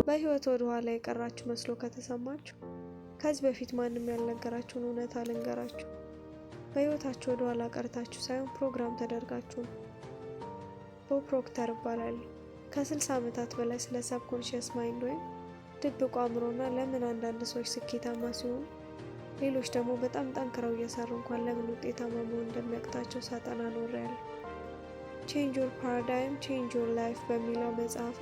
በህይወት ወደ ኋላ የቀራችሁ መስሎ ከተሰማችሁ ከዚህ በፊት ማንም ያልነገራችሁን እውነታ ልንገራችሁ። በህይወታችሁ ወደ ኋላ ቀርታችሁ ሳይሆን ፕሮግራም ተደርጋችሁ ነው። ቦብ ፕሮክተር እባላለሁ። ከ60 ዓመታት በላይ ስለ ሰብኮንሺየስ ማይንድ ወይም ድብቁ አእምሮና ለምን አንዳንድ ሰዎች ስኬታማ ሲሆኑ ሌሎች ደግሞ በጣም ጠንክረው እየሰሩ እንኳን ለምን ውጤታማ መሆን እንደሚያቅታቸው ሳጠና ኖሬያለሁ። ቼንጅ ዮር ፓራዳይም ቼንጅ ዮር ላይፍ በሚለው መጽሐፌ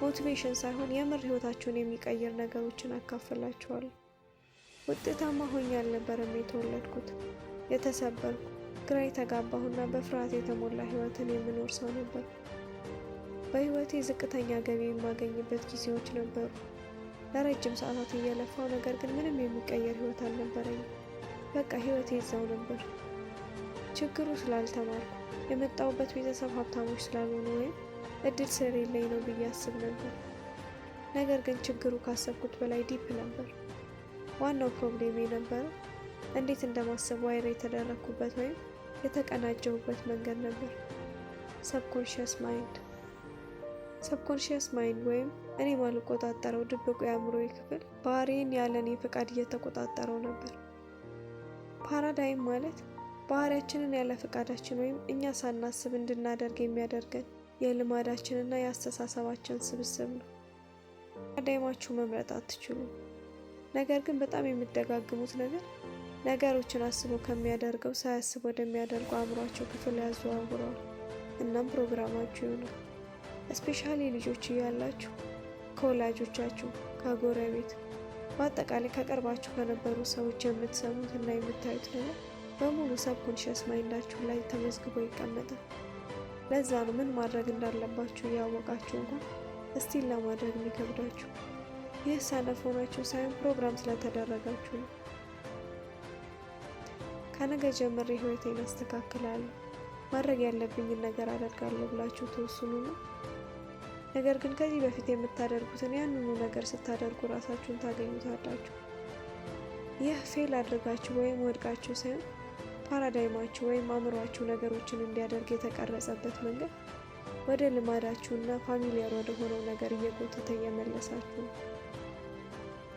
ሞቲቬሽን ሳይሆን የምር ህይወታችሁን የሚቀይር ነገሮችን አካፍላችኋለሁ። ውጤታማ ሆኜ አልነበረም የተወለድኩት። የተሰበርኩ፣ ግራ የተጋባሁና በፍርሃት የተሞላ ህይወትን የምኖር ሰው ነበር። በህይወቴ ዝቅተኛ ገቢ የማገኝበት ጊዜዎች ነበሩ። ለረጅም ሰዓታት እየለፋው፣ ነገር ግን ምንም የሚቀየር ህይወት አልነበረኝም። በቃ ህይወቴ እዛው ነበር። ችግሩ ስላልተማርኩ፣ የመጣሁበት ቤተሰብ ሀብታሞች ስላልሆኑ ወይም እድል ስለሌለኝ ነው ብዬ አስብ ነበር። ነገር ግን ችግሩ ካሰብኩት በላይ ዲፕ ነበር። ዋናው ፕሮብሌም የነበረው እንዴት እንደማሰብ ዋይር የተደረግኩበት ወይም የተቀናጀሁበት መንገድ ነበር። ሰብኮንሺየስ ማይንድ። ሰብኮንሺየስ ማይንድ ወይም እኔ ማልቆጣጠረው ድብቁ የአእምሮዬ ክፍል ባህሪዬን ያለ እኔ ፈቃድ እየተቆጣጠረው ነበር። ፓራዳይም ማለት ባህሪያችንን ያለ ፈቃዳችን ወይም እኛ ሳናስብ እንድናደርግ የሚያደርገን የልማዳችንና የአስተሳሰባችን ስብስብ ነው። ፓራዳይማችሁ መምረጥ አትችሉም። ነገር ግን በጣም የምትደጋግሙት ነገር ነገሮችን አስቦ ከሚያደርገው ሳያስብ ወደሚያደርገው አእምሯችሁ ክፍል ያዘዋውረዋል። እናም ፕሮግራማችሁ ይሆናል። እስፔሻሊ ልጆች እያላችሁ ከወላጆቻችሁ፣ ከጎረቤት፣ በአጠቃላይ ከቅርባችሁ ከነበሩ ሰዎች የምትሰሙት እና የምታዩት ነገር በሙሉ ሰብኮንሺየስ ማይንዳችሁ ላይ ተመዝግቦ ይቀመጣል። ለዛ ነው ምን ማድረግ እንዳለባችሁ እያወቃችሁ እንኳን እስቲል ለማድረግ የሚከብዳችሁ። ይህ ሰነፍ ሆናችሁ ሳይሆን ፕሮግራም ስለተደረጋችሁ ነው። ከነገ ጀምሬ ህይወቴን አስተካክላለሁ፣ ማድረግ ያለብኝን ነገር አደርጋለሁ ብላችሁ ተወስኑና ነገር ግን ከዚህ በፊት የምታደርጉትን ያንኑ ነገር ስታደርጉ ራሳችሁን ታገኙታላችሁ። ይህ ፌል አድርጋችሁ ወይም ወድቃችሁ ሳይሆን ፓራዳይማችሁ ወይም አእምሯችሁ ነገሮችን እንዲያደርግ የተቀረጸበት መንገድ ወደ ልማዳችሁና ፋሚሊያር ወደ ሆነው ነገር እየጎተተ እየመለሳችሁ ነው።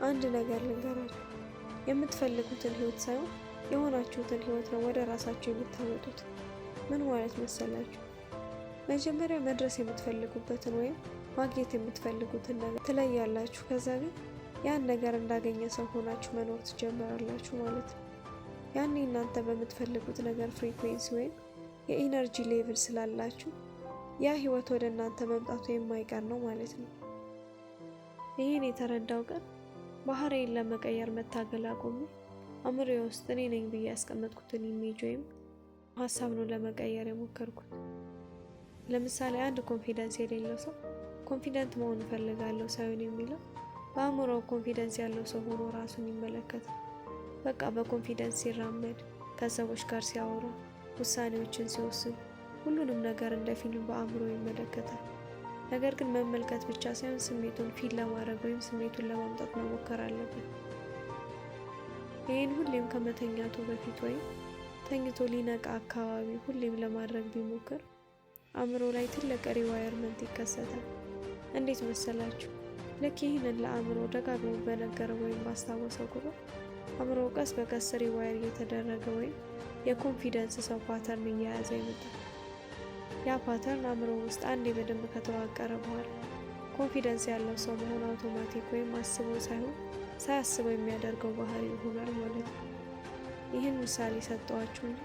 አንድ ነገር ልንገራችሁ፣ የምትፈልጉትን ህይወት ሳይሆን የሆናችሁትን ህይወት ነው ወደ ራሳችሁ የምታመጡት። ምን ማለት መሰላችሁ? መጀመሪያ መድረስ የምትፈልጉበትን ወይም ማግኘት የምትፈልጉትን ነገር ትለያላችሁ። ከዛ ግን ያን ነገር እንዳገኘ ሰው ሆናችሁ መኖር ትጀምራላችሁ ማለት ነው። ያኔ እናንተ በምትፈልጉት ነገር ፍሪኩዌንሲ ወይም የኢነርጂ ሌቭል ስላላችሁ ያ ህይወት ወደ እናንተ መምጣቱ የማይቀር ነው ማለት ነው። ይህን የተረዳው ቀን ባህሪዬን ለመቀየር መታገል አቆሜ አእምሮዬ ውስጥ እኔ ነኝ ብዬ ያስቀመጥኩትን ኢሜጅ ወይም ሀሳብ ነው ለመቀየር የሞከርኩት። ለምሳሌ አንድ ኮንፊደንስ የሌለው ሰው ኮንፊደንት መሆን እፈልጋለሁ ሳይሆን የሚለው በአእምሮው ኮንፊደንስ ያለው ሰው ሆኖ ራሱን ይመለከታል። በቃ በኮንፊደንስ ሲራመድ፣ ከሰዎች ጋር ሲያወራ፣ ውሳኔዎችን ሲወስን፣ ሁሉንም ነገር እንደ ፊልም በአእምሮ ይመለከታል። ነገር ግን መመልከት ብቻ ሳይሆን ስሜቱን ፊል ለማድረግ ወይም ስሜቱን ለማምጣት መሞከር አለበት። ይህን ሁሌም ከመተኛቱ በፊት ወይም ተኝቶ ሊነቃ አካባቢ ሁሌም ለማድረግ ቢሞክር አእምሮ ላይ ትልቅ ሪዋየርመንት ይከሰታል። እንዴት መሰላችሁ? ልክ ይህንን ለአእምሮ ደጋግሞ በነገረው ወይም ባስታወሰው ቁጥር አእምሮ ቀስ በቀስ ሪዋየር እየተደረገ ወይም የኮንፊደንስ ሰው ፓተርን እየያዘ ይመጣል። ያ ፓተርን አእምሮ ውስጥ አንዴ በደንብ ከተዋቀረ በኋላ ኮንፊደንስ ያለው ሰው መሆን አውቶማቲክ ወይም አስበው ሳይሆን ሳያስበው የሚያደርገው ባህሪ ይሆናል ማለት ነው። ይህን ምሳሌ ሰጠዋችሁ እንጂ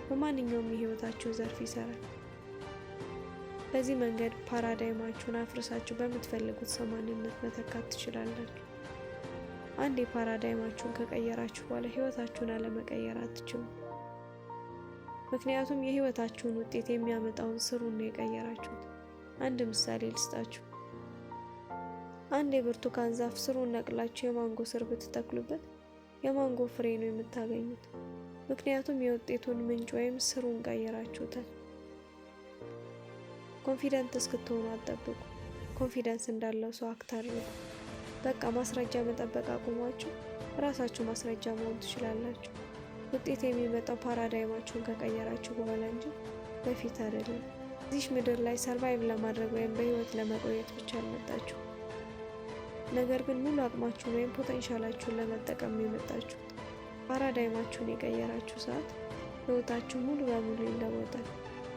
በማንኛውም የህይወታችሁ ዘርፍ ይሰራል። በዚህ መንገድ ፓራዳይማችሁን አፍርሳችሁ በምትፈልጉት ሰው ማንነት መተካት ትችላላችሁ። አንዴ ፓራዳይማችሁን ከቀየራችሁ በኋላ ህይወታችሁን አለመቀየር አትችሉም። ምክንያቱም የህይወታችሁን ውጤት የሚያመጣውን ስሩን ነው የቀየራችሁት። አንድ ምሳሌ ልስጣችሁ። አንድ የብርቱካን ዛፍ ስሩን ነቅላችሁ የማንጎ ስር ብትተክሉበት የማንጎ ፍሬ ነው የምታገኙት። ምክንያቱም የውጤቱን ምንጭ ወይም ስሩን ቀየራችሁታል። ኮንፊደንት እስክትሆኑ አትጠብቁ። ኮንፊደንስ እንዳለው ሰው አክት አድርጉ። በቃ ማስረጃ መጠበቅ አቁማችሁ ራሳችሁ ማስረጃ መሆን ትችላላችሁ። ውጤት የሚመጣው ፓራዳይማችሁን ከቀየራችሁ በኋላ እንጂ በፊት አይደለም። እዚህ ምድር ላይ ሰርቫይቭ ለማድረግ ወይም በህይወት ለመቆየት ብቻ አልመጣችሁ። ነገር ግን ሙሉ አቅማችሁን ወይም ፖቴንሻላችሁን ለመጠቀም የመጣችሁት ፓራዳይማችሁን የቀየራችሁ ሰዓት ህይወታችሁ ሙሉ በሙሉ ይለወጣል።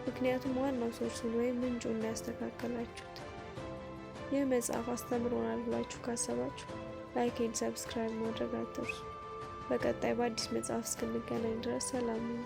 ምክንያቱም ዋናው ሶርሱን ወይም ምንጩን ያስተካከላችሁት። ይህ መጽሐፍ አስተምሮናል ብላችሁ ካሰባችሁ ላይክ ኤንድ ሰብስክራይብ ማድረግ አትርሱ። በቀጣይ በአዲስ መጽሐፍ እስክንገናኝ ድረስ ሰላም ሁኑ።